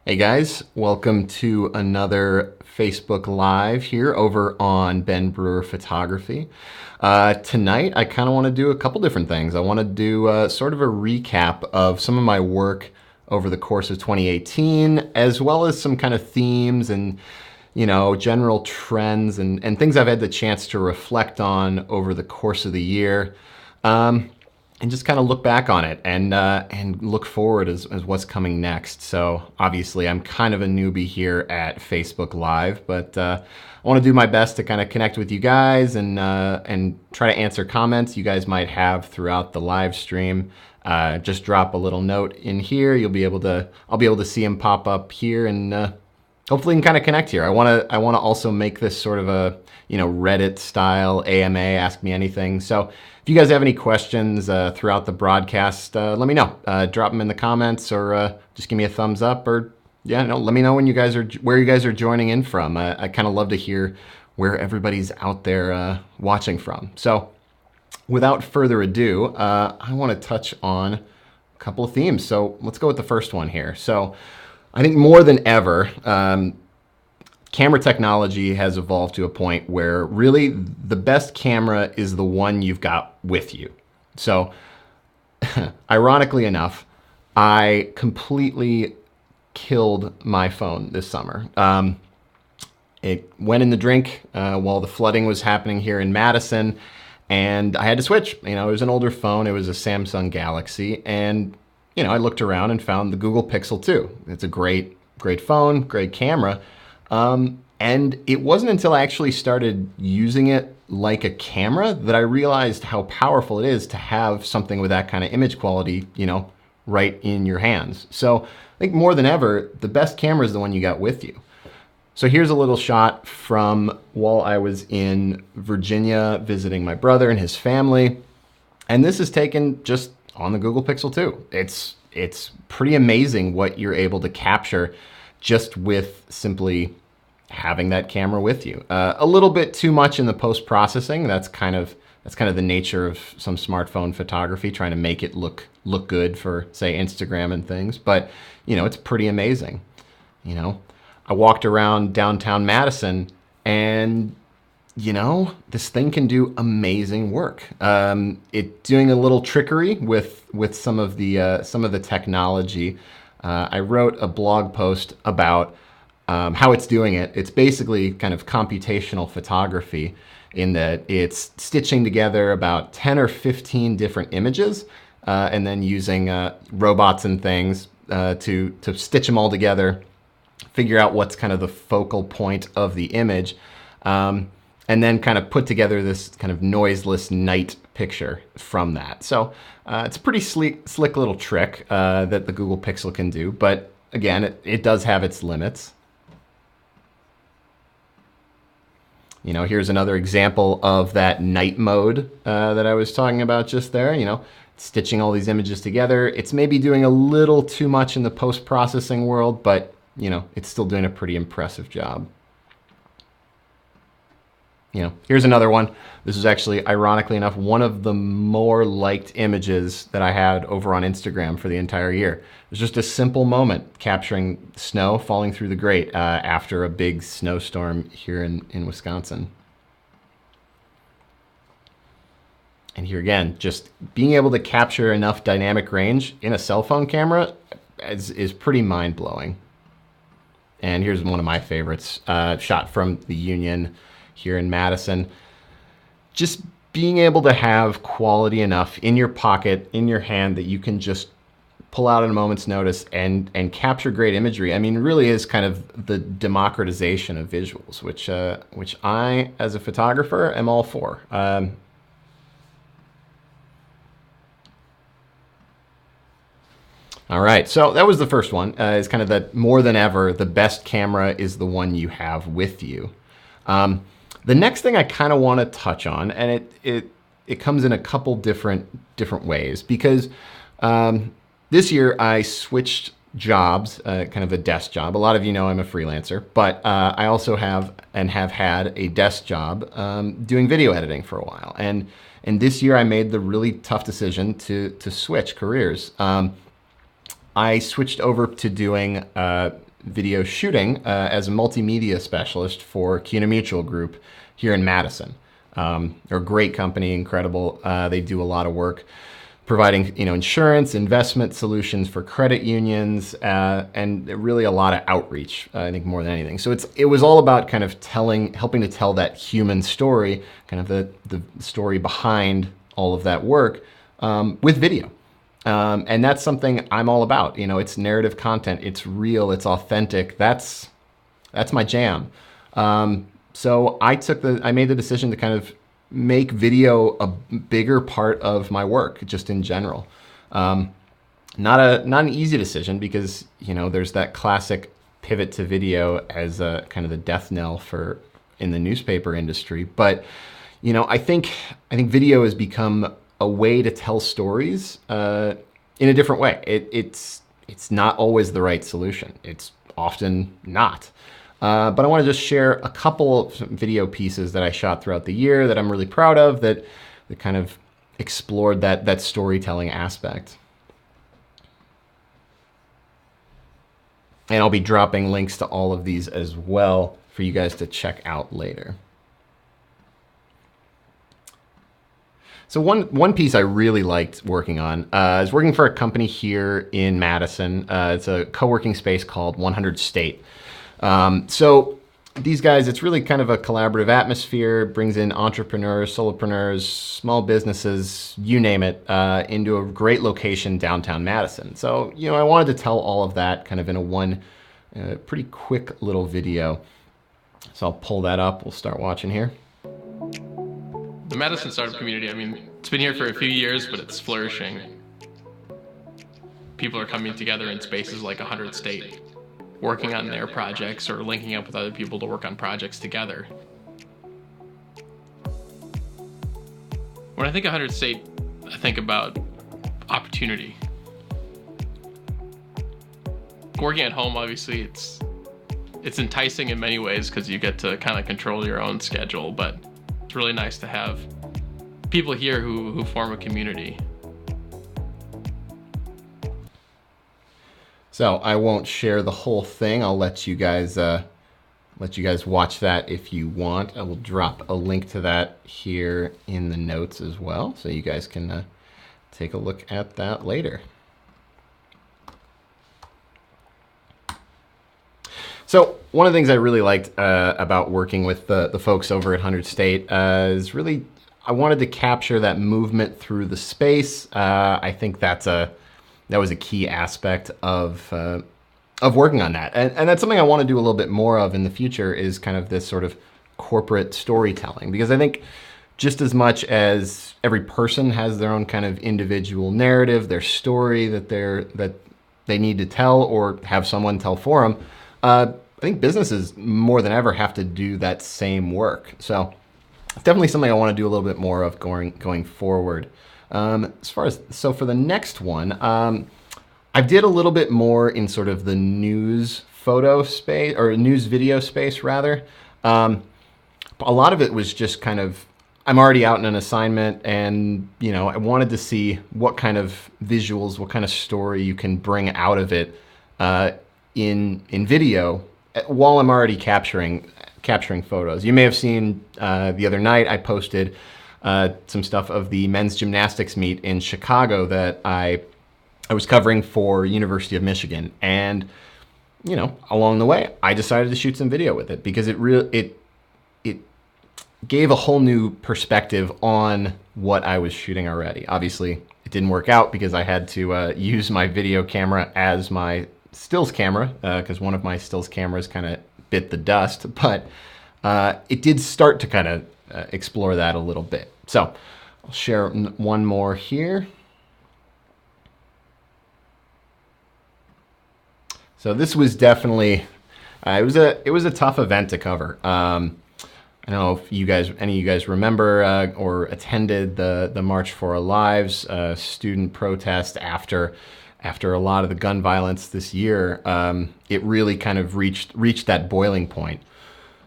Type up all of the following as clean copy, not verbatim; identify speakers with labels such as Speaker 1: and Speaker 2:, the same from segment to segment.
Speaker 1: Hey guys, welcome to another Facebook Live here over on Ben Brewer Photography. Tonight I kind of want to do a couple different things. I want to do sort of a recap of some of my work over the course of 2018, as well as some kind of themes and general trends and things I've had the chance to reflect on over the course of the year. And just kind of look back on it and look forward as what's coming next. So obviously I'm kind of a newbie here at Facebook Live, but I want to do my best to kind of connect with you guys and try to answer comments you guys might have throughout the live stream. Just drop a little note in here. I'll be able to see them pop up here, and hopefully we can kind of connect here. I want to also make this sort of a Reddit style AMA, ask me anything. So if you guys have any questions throughout the broadcast, let me know. Drop them in the comments, or just give me a thumbs up, or let me know where you guys are joining in from. I kind of love to hear where everybody's out there watching from. So without further ado, I want to touch on a couple of themes. So let's go with the first one here. So I think more than ever, camera technology has evolved to a point where really the best camera is the one you've got with you. So ironically enough, I completely killed my phone this summer. It went in the drink while the flooding was happening here in Madison, and I had to switch. It was an older phone. It was a Samsung Galaxy, and I looked around and found the Google Pixel 2. It's a great phone, great camera. And it wasn't until I actually started using it like a camera that I realized how powerful it is to have something with that kind of image quality, right in your hands. So I think more than ever, the best camera is the one you got with you. So here's a little shot from while I was in Virginia visiting my brother and his family. And this is taken just on the Google Pixel 2. It's pretty amazing what you're able to capture just with simply having that camera with you. A little bit too much in the post-processing. That's kind of the nature of some smartphone photography, trying to make it look good for, say, Instagram and things. But it's pretty amazing. I walked around downtown Madison, and this thing can do amazing work. It doing a little trickery with some of the technology. I wrote a blog post about how it's doing it. It's basically kind of computational photography in that it's stitching together about 10 or 15 different images and then using robots and things to stitch them all together, figure out what's kind of the focal point of the image, and then kind of put together this kind of noiseless night picture from that. So it's a pretty slick little trick that the Google Pixel can do, but again, it does have its limits. Here's another example of that night mode that I was talking about just there, stitching all these images together. It's maybe doing a little too much in the post-processing world, but it's still doing a pretty impressive job. Here's another one. This is actually, ironically enough, one of the more liked images that I had over on Instagram for the entire year. It was just a simple moment capturing snow falling through the grate after a big snowstorm here in Wisconsin. And here again, just being able to capture enough dynamic range in a cell phone camera is pretty mind-blowing. And here's one of my favorites, shot from the Union here in Madison. Just being able to have quality enough in your pocket, in your hand, that you can just pull out at a moment's notice and capture great imagery. I mean, it really is kind of the democratization of visuals, which I, as a photographer, am all for. All right, so that was the first one. Is kind of that more than ever, the best camera is the one you have with you. The next thing I kind of want to touch on, and it comes in a couple different ways, because this year I switched jobs, kind of a desk job. A lot of you know I'm a freelancer, but I also have had a desk job doing video editing for a while. And this year I made the really tough decision to switch careers. I switched over to doing video shooting as a multimedia specialist for CUNA Mutual Group here in Madison. They're a great company, incredible. They do a lot of work providing, insurance, investment solutions for credit unions, and really a lot of outreach, I think, more than anything. So it was all about kind of helping to tell that human story, kind of the story behind all of that work with video. And that's something I'm all about. It's narrative content. It's real. It's authentic. That's my jam. So I made the decision to kind of make video a bigger part of my work, just in general. Not an easy decision because there's that classic pivot to video as a kind of the death knell in the newspaper industry. But I think video has become a way to tell stories in a different way. It's not always the right solution. It's often not. But I want to just share a couple of video pieces that I shot throughout the year that I'm really proud of that kind of explored that storytelling aspect. And I'll be dropping links to all of these as well for you guys to check out later. So one piece I really liked working on is working for a company here in Madison. It's a co-working space called 100 State. So these guys, it's really kind of a collaborative atmosphere, brings in entrepreneurs, solopreneurs, small businesses, you name it, into a great location downtown Madison. So, I wanted to tell all of that kind of in one pretty quick little video. So I'll pull that up. We'll start watching here.
Speaker 2: The Madison startup community, it's been here for a few years, but it's flourishing. People are coming together in spaces like 100 State, working on their projects or linking up with other people to work on projects together. When I think 100 State, I think about opportunity. Working at home, obviously, it's enticing in many ways because you get to kind of control your own schedule, but it's really nice to have people here who form a community.
Speaker 1: So I won't share the whole thing. I'll let you guys watch that if you want. I will drop a link to that here in the notes as well, so you guys can take a look at that later. So one of the things I really liked about working with the folks over at 100 State is really I wanted to capture that movement through the space. I think that was a key aspect of working on that. And that's something I want to do a little bit more of in the future is kind of this sort of corporate storytelling. Because I think just as much as every person has their own kind of individual narrative, their story that they need to tell or have someone tell for them, I think businesses more than ever have to do that same work. So it's definitely something I want to do a little bit more of going forward. So for the next one, I did a little bit more in sort of the news photo space or news video space rather. A lot of it was just kind of, I'm already out in an assignment and, I wanted to see what kind of visuals, what kind of story you can bring out of it, in video while I'm already capturing photos. You may have seen, the other night I posted some stuff of the men's gymnastics meet in Chicago that I was covering for University of Michigan. And, along the way, I decided to shoot some video with it because it gave a whole new perspective on what I was shooting already. Obviously, it didn't work out because I had to use my video camera as my stills camera because one of my stills cameras kind of bit the dust. But it did start to kind of explore that a little bit. So I'll share one more here. So this was definitely, it was a tough event to cover. I don't know if any of you guys remember or attended the March for Our Lives student protest after a lot of the gun violence this year. It really kind of reached that boiling point.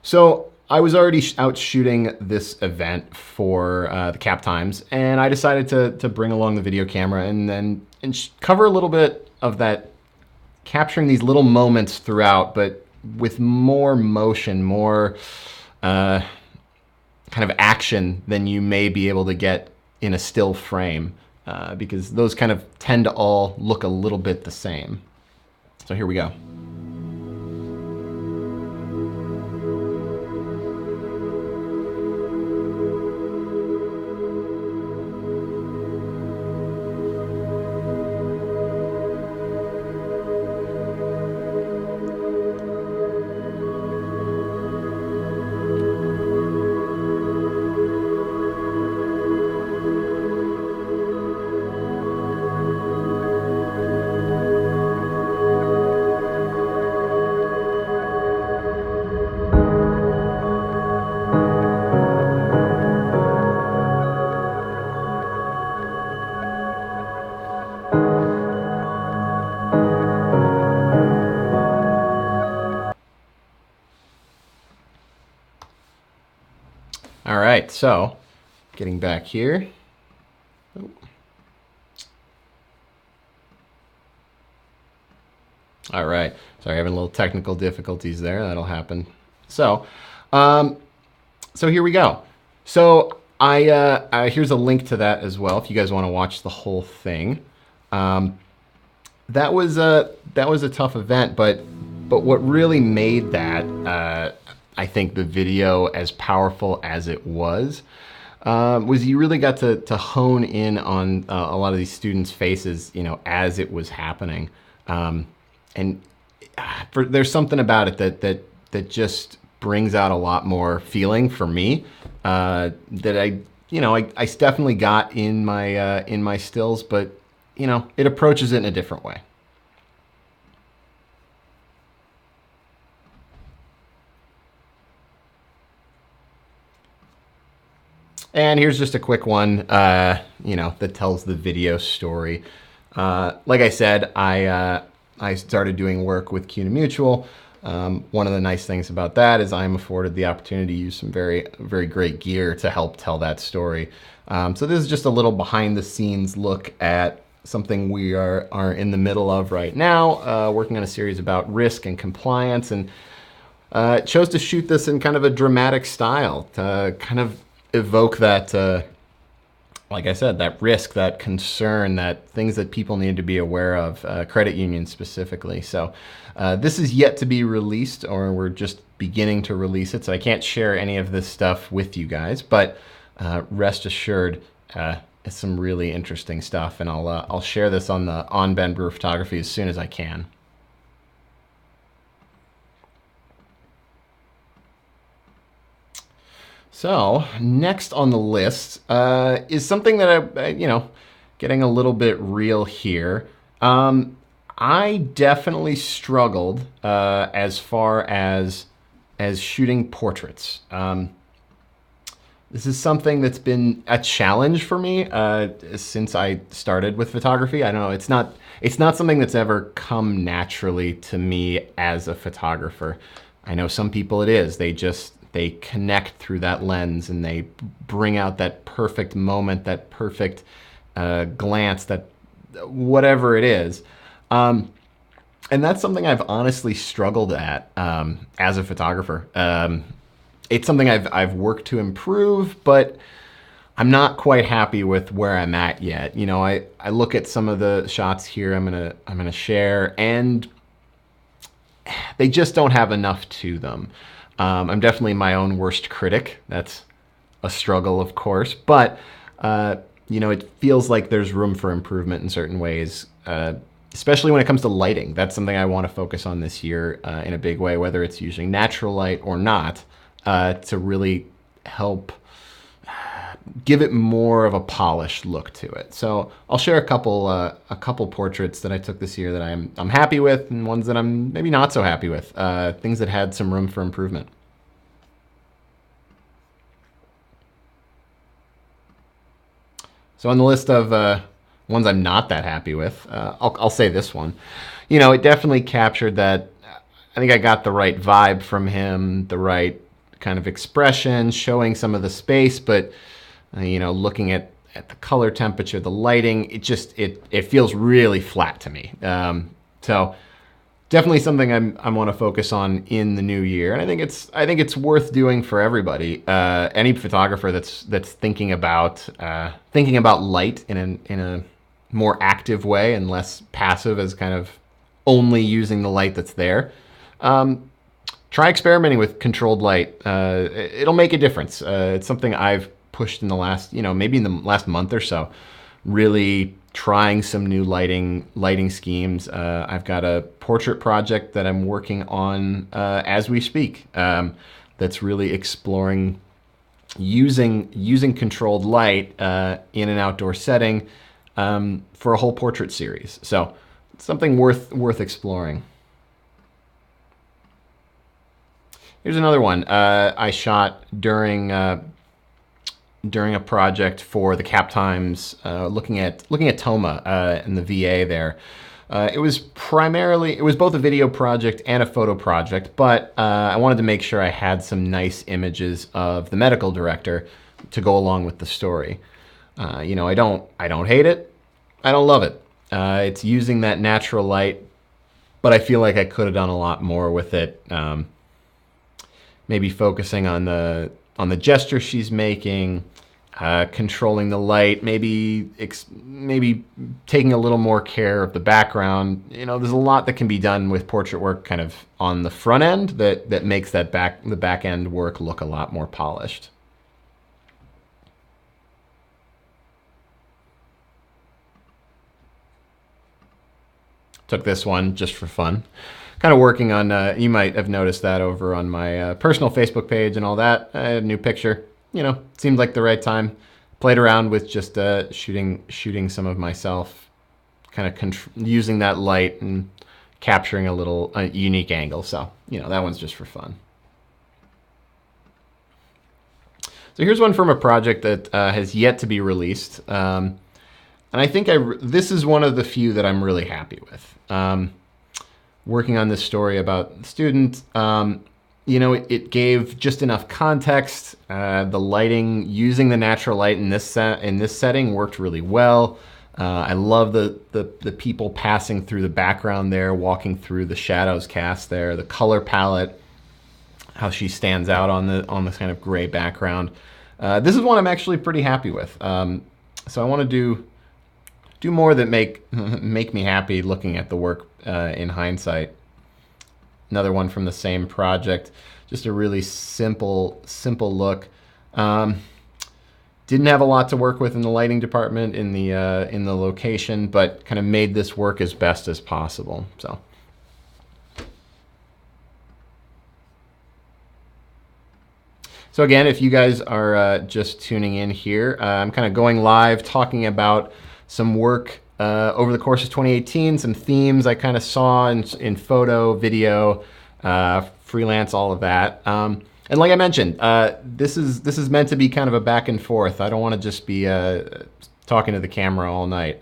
Speaker 1: So I was already out shooting this event for the Cap Times, and I decided to bring along the video camera and cover a little bit of that capturing these little moments throughout, but with more motion, more kind of action than you may be able to get in a still frame, because those kind of tend to all look a little bit the same. So here we go. All right, so getting back here. Oh. All right, sorry, having a little technical difficulties there. That'll happen. So here we go. So here's a link to that as well if you guys want to watch the whole thing. That was a tough event, but what really made that I think the video as powerful as it was you really got to hone in on a lot of these students' faces, as it was happening, and there's something about it that just brings out a lot more feeling for me that I definitely got in my stills, but it approaches it in a different way. And here's just a quick one, that tells the video story. Like I said, I started doing work with CUNA Mutual. One of the nice things about that is I'm afforded the opportunity to use some very, very great gear to help tell that story. So this is just a little behind the scenes look at something we are in the middle of right now, working on a series about risk and compliance, and chose to shoot this in kind of a dramatic style to kind of evoke that, like I said, that risk, that concern, that things that people need to be aware of, credit unions specifically. So this is yet to be released, or we're just beginning to release it, so I can't share any of this stuff with you guys, but rest assured, it's some really interesting stuff, and I'll share this on Ben Brewer Photography as soon as I can. So next on the list is something that I getting a little bit real here. I definitely struggled as far as shooting portraits. This is something that's been a challenge for me since I started with photography. I don't know, it's not something that's ever come naturally to me as a photographer. I know some people it is. They connect through that lens and they bring out that perfect moment, that perfect glance, that whatever it is. And that's something I've honestly struggled at as a photographer. It's something I've worked to improve, but I'm not quite happy with where I'm at yet. I look at some of the shots here I'm gonna share, and they just don't have enough to them. I'm definitely my own worst critic. That's a struggle, of course, but it feels like there's room for improvement in certain ways, especially when it comes to lighting. That's something I want to focus on this year in a big way, whether it's using natural light or not, to really help give it more of a polished look to it. So I'll share a couple portraits that I took this year that I'm happy with, and ones that I'm maybe not so happy with, things that had some room for improvement. So on the list of ones I'm not that happy with, I'll say this one. It definitely captured that. I think I got the right vibe from him, the right kind of expression, showing some of the space, but looking at the color temperature, the lighting, it feels really flat to me. So definitely something I want to focus on in the new year, and I think it's worth doing for everybody. Any photographer that's thinking about light in a more active way and less passive as kind of only using the light that's there. Try experimenting with controlled light. It'll make a difference. It's something I've pushed in the last, maybe in the last month or so, really trying some new lighting schemes. I've got a portrait project that I'm working on as we speak. That's really exploring using controlled light in an outdoor setting for a whole portrait series. So it's something worth exploring. Here's another one I shot during a project for the Cap Times, looking at Toma in the VA there. It was both a video project and a photo project, but I wanted to make sure I had some nice images of the medical director to go along with the story. I don't hate it, I don't love it. It's using that natural light, but I feel like I could have done a lot more with it. Maybe focusing on the gesture she's making, controlling the light, maybe taking a little more care of the background. There's a lot that can be done with portrait work kind of on the front end that makes the back end work look a lot more polished. Took this one just for fun. Kind of working on, you might have noticed that over on my personal Facebook page and all that. I had a new picture. Seemed like the right time. Played around with just shooting some of myself, kind of using that light and capturing a little unique angle. So, that one's just for fun. So here's one from a project that has yet to be released. And I think this is one of the few that I'm really happy with. Working on this story about the student, it gave just enough context. The lighting, using the natural light in this setting worked really well. I love the people passing through the background there, walking through the shadows cast there, the color palette, how she stands out on this kind of gray background. This is one I'm actually pretty happy with. So I want to do more that make me happy looking at the work in hindsight. Another one from the same project, just a really simple look. Didn't have a lot to work with in the lighting department in the location, but kind of made this work as best as possible. So again, if you guys are just tuning in here, I'm kind of going live talking about some work over the course of 2018, some themes I kind of saw in photo, video, freelance, all of that. And like I mentioned, this is meant to be kind of a back and forth. I don't want to just be talking to the camera all night.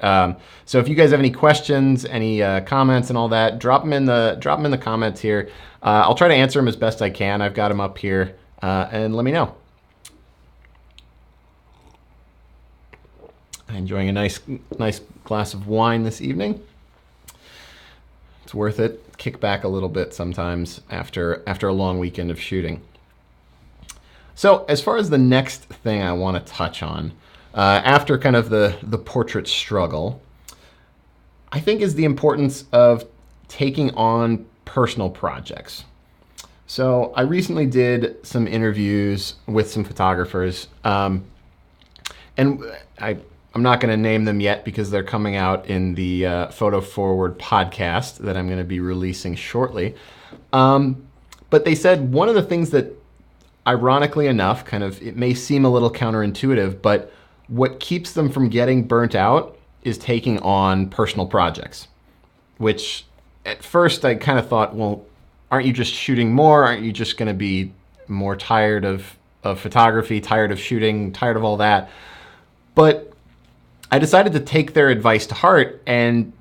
Speaker 1: So if you guys have any questions, any comments and all that, drop them in the comments here. I'll try to answer them as best I can. I've got them up here, and let me know. Enjoying a nice glass of wine this evening. It's worth it. Kick back a little bit sometimes after a long weekend of shooting. So as far as the next thing I want to touch on, after kind of the portrait struggle, I think is the importance of taking on personal projects. So I recently did some interviews with some photographers, and I'm not going to name them yet because they're coming out in the Photo Forward podcast that I'm going to be releasing shortly. But they said one of the things that, ironically enough, it may seem a little counterintuitive, but what keeps them from getting burnt out is taking on personal projects, which at first I kind of thought, well, aren't you just shooting more? Aren't you just going to be more tired of photography, tired of shooting, tired of all that? But I decided to take their advice to heart, and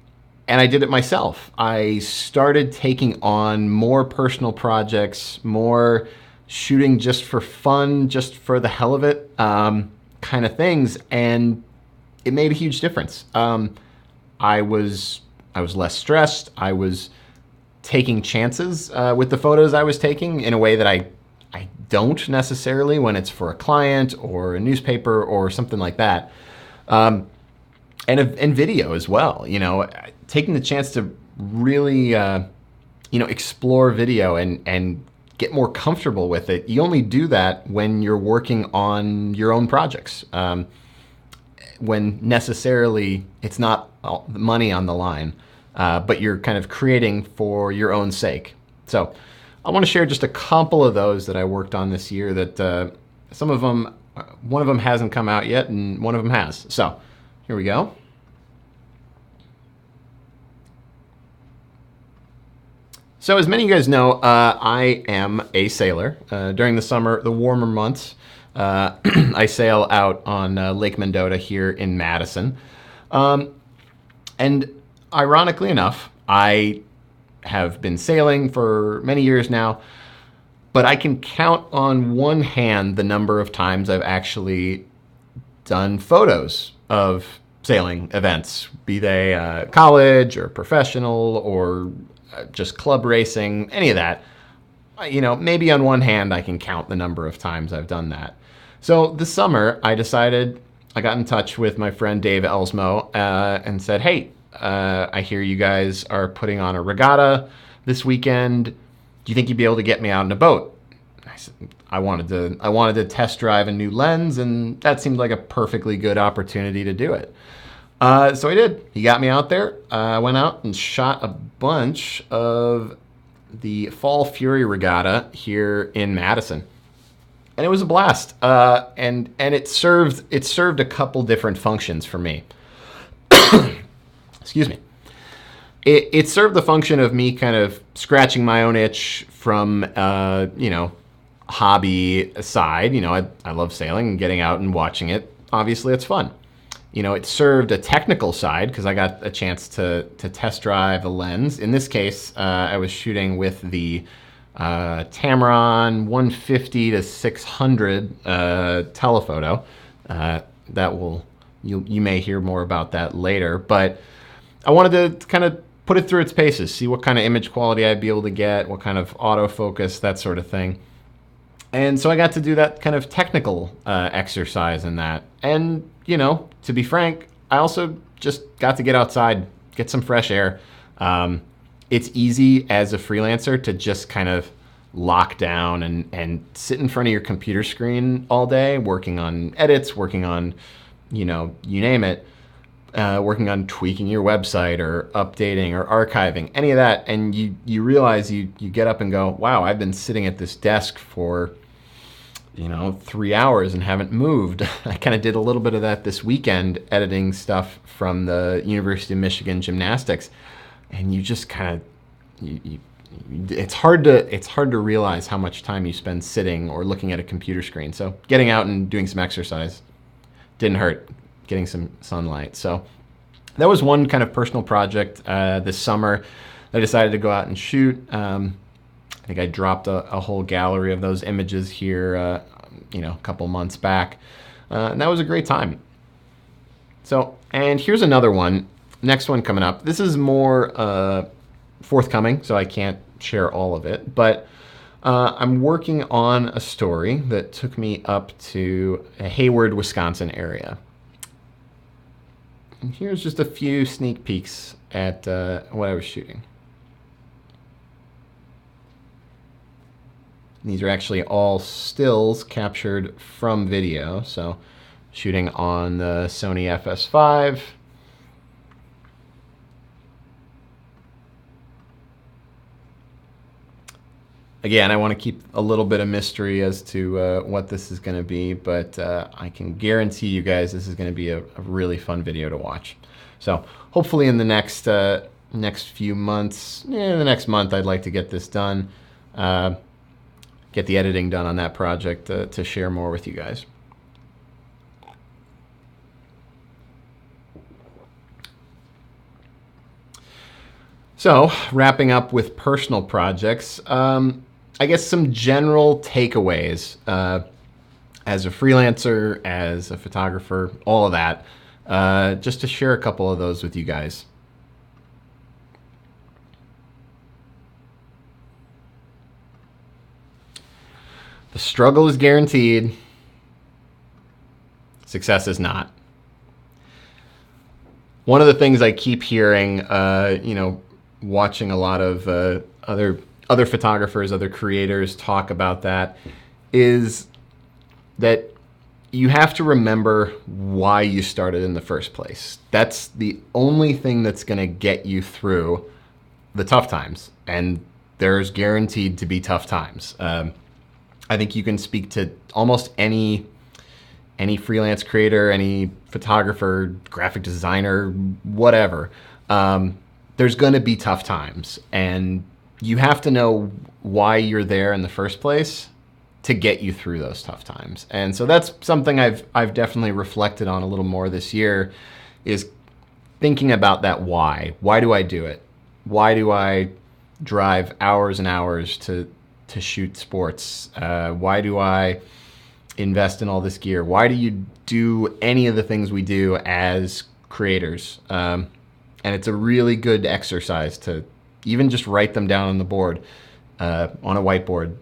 Speaker 1: I did it myself. I started taking on more personal projects, more shooting just for fun, just for the hell of it, kind of things, and it made a huge difference. I was less stressed. I was taking chances with the photos I was taking in a way that I don't necessarily when it's for a client or a newspaper or something like that. And video as well, taking the chance to really, explore video and get more comfortable with it. You only do that when you're working on your own projects, when necessarily it's not money on the line, but you're kind of creating for your own sake. So I want to share just a couple of those that I worked on this year that some of them, one of them hasn't come out yet and one of them has. So here we go. So as many of you guys know, I am a sailor. During the summer, the warmer months, I sail out on Lake Mendota here in Madison. And ironically enough, I have been sailing for many years now, but I can count on one hand the number of times I've actually done photos of sailing events, be they college or professional or just club racing, any of that. Maybe on one hand I can count the number of times I've done that. So this summer I got in touch with my friend Dave Elsmo and said, hey, I hear you guys are putting on a regatta this weekend. Do you think you'd be able to get me out in a boat? I said, I wanted to test drive a new lens, and that seemed like a perfectly good opportunity to do it. So I did. He got me out there. I went out and shot a bunch of the Fall Fury Regatta here in Madison, and it was a blast. And it served a couple different functions for me. Excuse me. It served the function of me kind of scratching my own itch from hobby side. I love sailing and getting out and watching it. Obviously, it's fun. It served a technical side because I got a chance to test drive a lens. In this case, I was shooting with the Tamron 150 to 600 telephoto. You may hear more about that later, but I wanted to kind of put it through its paces, see what kind of image quality I'd be able to get, what kind of autofocus, that sort of thing. And so I got to do that kind of technical exercise in that. And, to be frank, I also just got to get outside, get some fresh air. It's easy as a freelancer to just kind of lock down and sit in front of your computer screen all day, working on edits, working on, you name it, working on tweaking your website or updating or archiving, any of that. And you realize you get up and go, wow, I've been sitting at this desk for 3 hours and haven't moved. I kind of did a little bit of that this weekend, editing stuff from the University of Michigan gymnastics, and you just kind of, it's hard to realize how much time you spend sitting or looking at a computer screen. So getting out and doing some exercise didn't hurt, getting some sunlight. So that was one kind of personal project this summer. I decided to go out and shoot. I think I dropped a whole gallery of those images here, a couple months back. And that was a great time. So, and here's another one. Next one coming up. This is more forthcoming, so I can't share all of it. But I'm working on a story that took me up to Hayward, Wisconsin area. And here's just a few sneak peeks at what I was shooting. These are actually all stills captured from video. So shooting on the Sony FS5. Again, I want to keep a little bit of mystery as to what this is going to be, but I can guarantee you guys this is going to be a really fun video to watch. So hopefully in the next few months, the next month, I'd like to get this done. Get the editing done on that project to share more with you guys. So, wrapping up with personal projects, I guess some general takeaways as a freelancer, as a photographer, all of that, just to share a couple of those with you guys. The struggle is guaranteed. Success is not. One of the things I keep hearing, watching a lot of other photographers, other creators talk about that, is that you have to remember why you started in the first place. That's the only thing that's going to get you through the tough times, and there's guaranteed to be tough times. I think you can speak to almost any freelance creator, any photographer, graphic designer, whatever. There's going to be tough times, and you have to know why you're there in the first place to get you through those tough times. And so that's something I've definitely reflected on a little more this year, is thinking about that why. Why do I do it? Why do I drive hours and hours to shoot sports? Why do I invest in all this gear? Why do you do any of the things we do as creators? And it's a really good exercise to even just write them down on the board, on a whiteboard,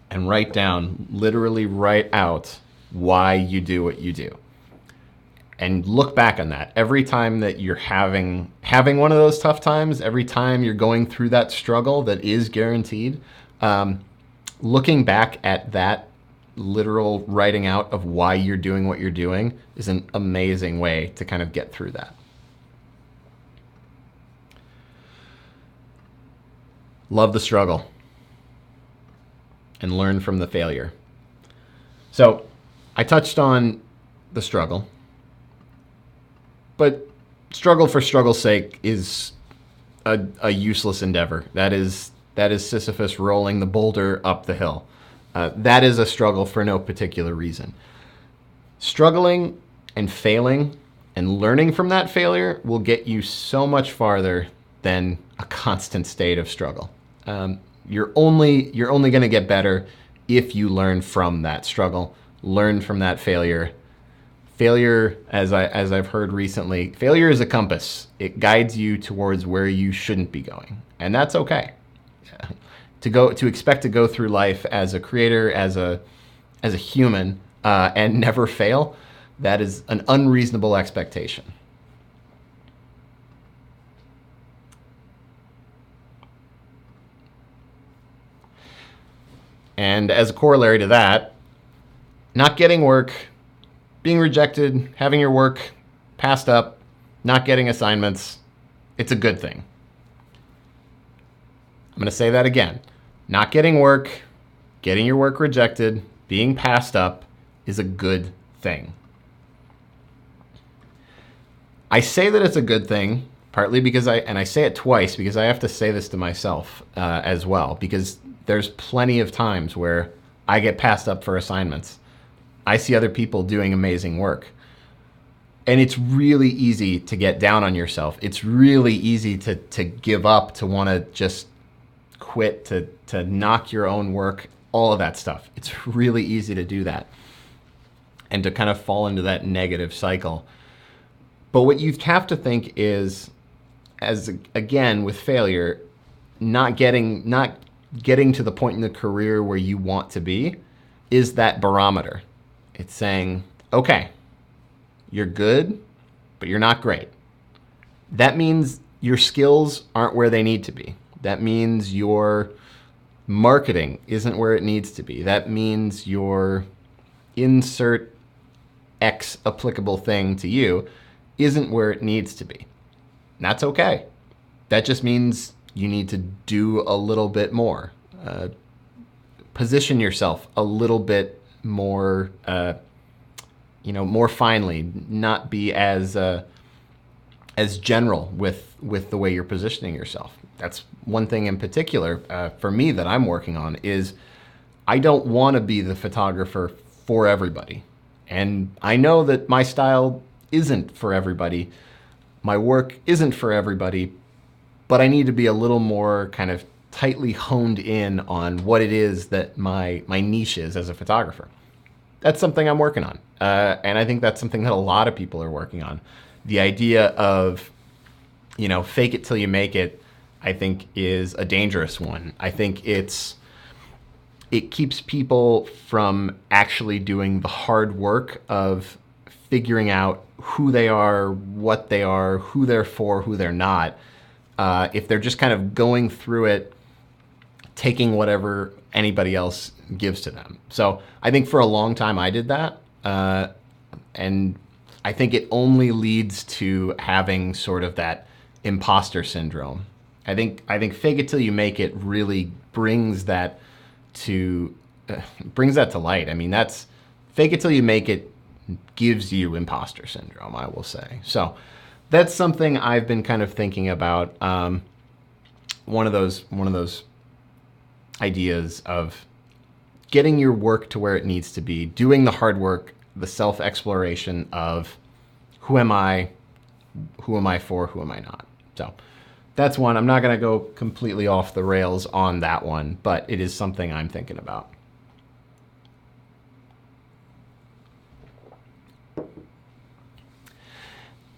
Speaker 1: and literally write out why you do what you do. And look back on that. Every time that you're having one of those tough times, every time you're going through that struggle that is guaranteed, looking back at that literal writing out of why you're doing what you're doing is an amazing way to kind of get through that. Love the struggle and learn from the failure. So I touched on the struggle, but struggle for struggle's sake is a useless endeavor. That is Sisyphus rolling the boulder up the hill. That is a struggle for no particular reason. Struggling and failing and learning from that failure will get you so much farther than a constant state of struggle. You're only going to get better if you learn from that struggle, learn from that failure. Failure, as I've heard recently, failure is a compass. It guides you towards where you shouldn't be going, and that's okay. To expect to go through life as a creator, as a human, and never fail, that is an unreasonable expectation. And as a corollary to that, not getting work, being rejected, having your work passed up, not getting assignments, it's a good thing. I'm going to say that again. Not getting work, getting your work rejected, being passed up is a good thing. I say that it's a good thing partly because I say it twice because I have to say this to myself as well, because there's plenty of times where I get passed up for assignments. I see other people doing amazing work. And it's really easy to get down on yourself. It's really easy to give up, to want to just quit, to knock your own work, all of that stuff. It's really easy to do that and to kind of fall into that negative cycle. But what you have to think is, again, with failure, not getting to the point in the career where you want to be is that barometer. It's saying, okay, you're good, but you're not great. That means your skills aren't where they need to be. That means your marketing isn't where it needs to be. That means your insert X applicable thing to you isn't where it needs to be. And that's okay. That just means you need to do a little bit more. Position yourself a little bit more, more finely. Not be as general with the way you're positioning yourself. That's one thing in particular for me that I'm working on is I don't want to be the photographer for everybody. And I know that my style isn't for everybody. My work isn't for everybody, but I need to be a little more kind of tightly honed in on what it is that my niche is as a photographer. That's something I'm working on. And I think that's something that a lot of people are working on. The idea of, fake it till you make it, I think is a dangerous one. I think it's it keeps people from actually doing the hard work of figuring out who they are, who they're for, who they're not. If they're just kind of going through it, taking whatever anybody else gives to them. So I think for a long time I did that. And I think it only leads to having sort of that imposter syndrome. I think fake it till you make it really brings that to light. I mean, that's fake it till you make it gives you imposter syndrome, I will say. So that's something I've been kind of thinking about. One of those ideas of getting your work to where it needs to be, doing the hard work, the self-exploration of who am I for, who am I not. So that's one. I'm not going to go completely off the rails on that one, but it is something I'm thinking about.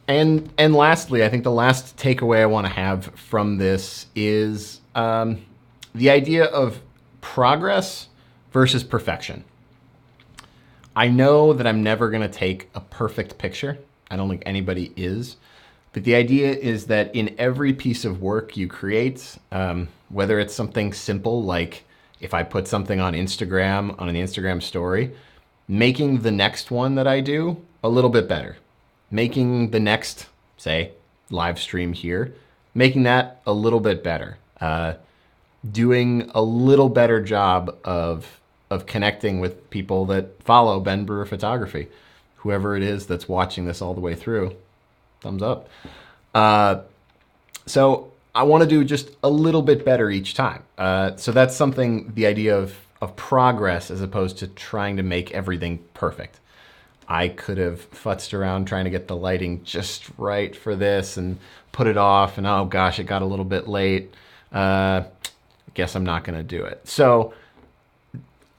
Speaker 1: And lastly, I think the last takeaway I want to have from this is the idea of progress versus perfection. I know that I'm never going to take a perfect picture. I don't think anybody is. But the idea is that in every piece of work you create, whether it's something simple like if I put something on Instagram, on an Instagram story, making the next one that I do a little bit better. Making the next, say, live stream here, making that a little bit better. Doing a little better job of connecting with people that follow Ben Brewer Photography. Whoever it is that's watching this all the way through, thumbs up. So I want to do just a little bit better each time. So that's something, the idea of progress as opposed to trying to make everything perfect. I could have futzed around trying to get the lighting just right for this and put it off, and oh gosh, it got a little bit late. Guess I'm not going to do it. So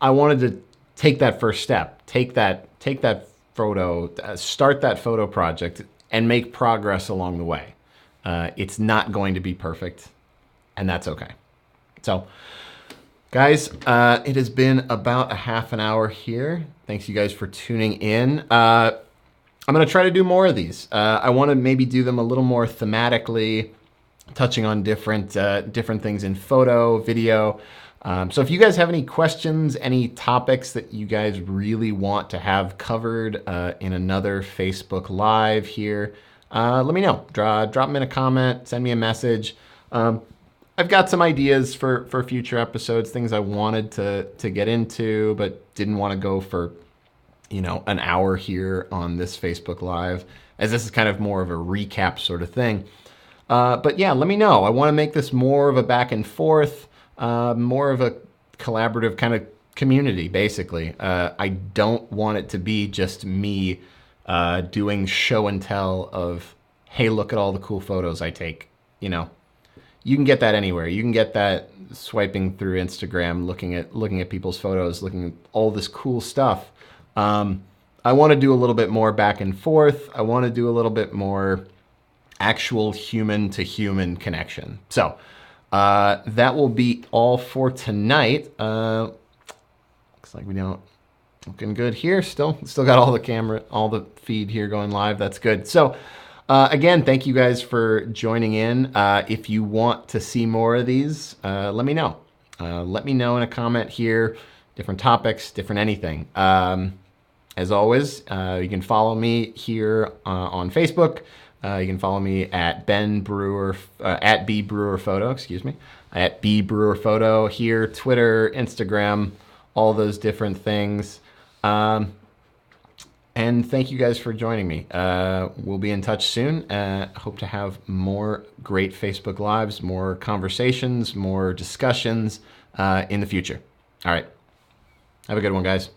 Speaker 1: I wanted to take that first step, take that photo, start that photo project, and make progress along the way. It's not going to be perfect, and that's okay. So, guys, it has been about a half an hour here. Thanks you guys for tuning in. I'm going to try to do more of these. I want to maybe do them a little more thematically, touching on different things in photo, video. So if you guys have any questions, any topics that you guys really want to have covered in another Facebook Live here, let me know. Drop them in a comment, send me a message. I've got some ideas for future episodes, things I wanted to get into, but didn't want to go for, an hour here on this Facebook Live, as this is kind of more of a recap sort of thing. But yeah, let me know. I want to make this more of a back and forth, more of a collaborative kind of community, basically. I don't want it to be just me doing show and tell of, hey, look at all the cool photos I take. You can get that anywhere. You can get that swiping through Instagram, looking at people's photos, looking at all this cool stuff. I want to do a little bit more back and forth. I want to do a little bit more actual human to human connection. So that will be all for tonight. Looks like we don't looking good here. Still got all the feed here going live. That's good. So again, thank you guys for joining in. If you want to see more of these, let me know. Let me know in a comment here. Different topics, different anything. As always, you can follow me here on Facebook. You can follow me at Ben Brewer, at B Brewer Photo, at B Brewer Photo here, Twitter, Instagram, all those different things. And thank you guys for joining me. We'll be in touch soon. Hope to have more great Facebook Lives, more conversations, more discussions in the future. All right. Have a good one, guys.